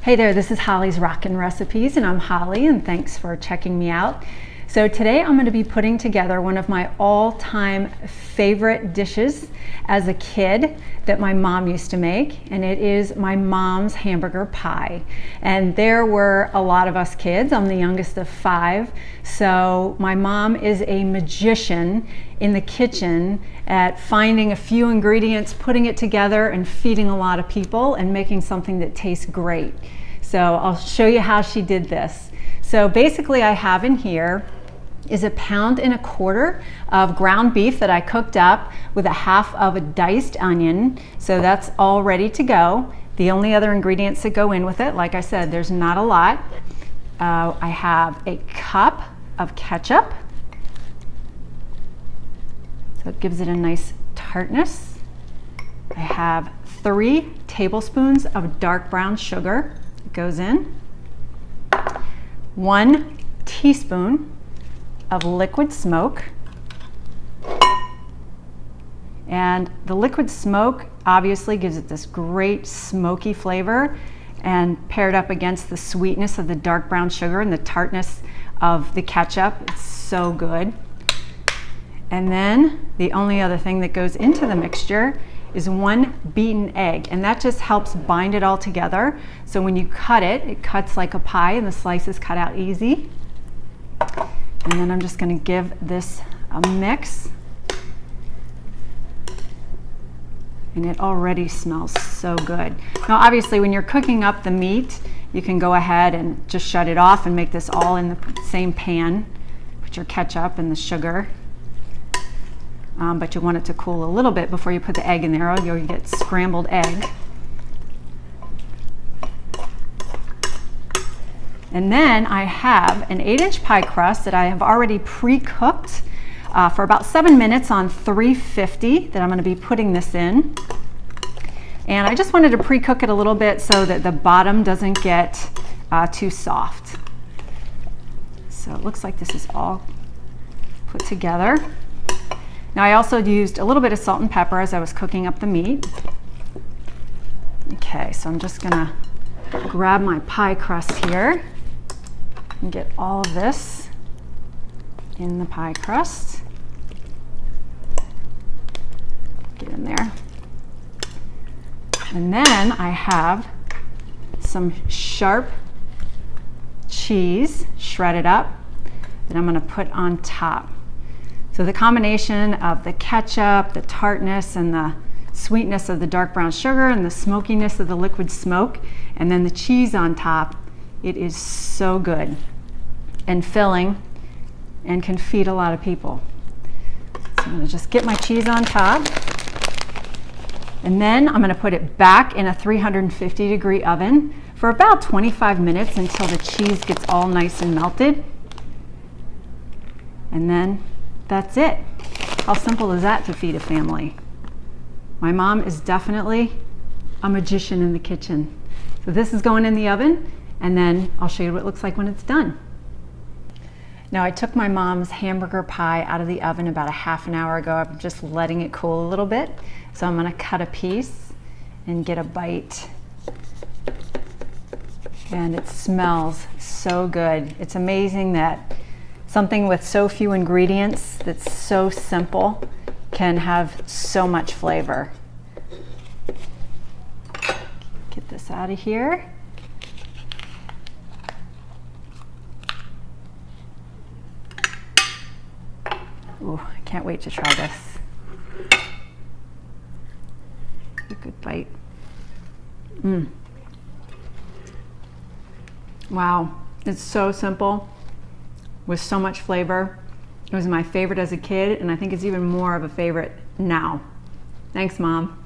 Hey there, this is Holly's Rockin' Recipes, and I'm Holly, and thanks for checking me out. So today I'm going to be putting together one of my all-time favorite dishes as a kid that my mom used to make, and it is my mom's hamburger pie. And there were a lot of us kids. I'm the youngest of 5, so my mom is a magician in the kitchen at finding a few ingredients, putting it together, and feeding a lot of people and making something that tastes great. So I'll show you how she did this. So basically I have in here is 1.25 pounds of ground beef that I cooked up with 1/2 of a diced onion. So that's all ready to go. The only other ingredients that go in with it, like I said, there's not a lot. I have a cup of ketchup. So it gives it a nice tartness. I have 3 tablespoons of dark brown sugar. It goes in. 1 teaspoon of liquid smoke. And the liquid smoke obviously gives it this great smoky flavor, and paired up against the sweetness of the dark brown sugar and the tartness of the ketchup, it's so good. And then the only other thing that goes into the mixture is 1 beaten egg, and that just helps bind it all together. So when you cut it, it cuts like a pie and the slices cut out easy. And then I'm just going to give this a mix. And it already smells so good. Now obviously when you're cooking up the meat, you can go ahead and just shut it off and make this all in the same pan. Put your ketchup and the sugar. But you want it to cool a little bit before you put the egg in there, or you'll get scrambled egg. And then I have an 8-inch pie crust that I have already pre-cooked for about 7 minutes on 350 that I'm going to be putting this in. And I just wanted to pre-cook it a little bit so that the bottom doesn't get too soft. So it looks like this is all put together. Now I also used a little bit of salt and pepper as I was cooking up the meat. Okay, so I'm just gonna grab my pie crust here and get all of this in the pie crust. Get in there. And then I have some sharp cheese shredded up that I'm gonna put on top. So the combination of the ketchup, the tartness, and the sweetness of the dark brown sugar, and the smokiness of the liquid smoke, and then the cheese on top, it is so good and filling and can feed a lot of people. So I'm gonna just get my cheese on top, and then I'm gonna put it back in a 350-degree oven for about 25 minutes until the cheese gets all nice and melted. And then that's it. How simple is that to feed a family? My mom is definitely a magician in the kitchen. So this is going in the oven, and then I'll show you what it looks like when it's done. Now I took my mom's hamburger pie out of the oven about 1/2 hour ago. I'm just letting it cool a little bit. So I'm gonna cut a piece and get a bite. And it smells so good. It's amazing that something with so few ingredients that's so simple can have so much flavor. Get this out of here. Ooh, I can't wait to try this. A good bite. Wow, it's so simple with so much flavor. It was my favorite as a kid, and I think it's even more of a favorite now. Thanks, Mom.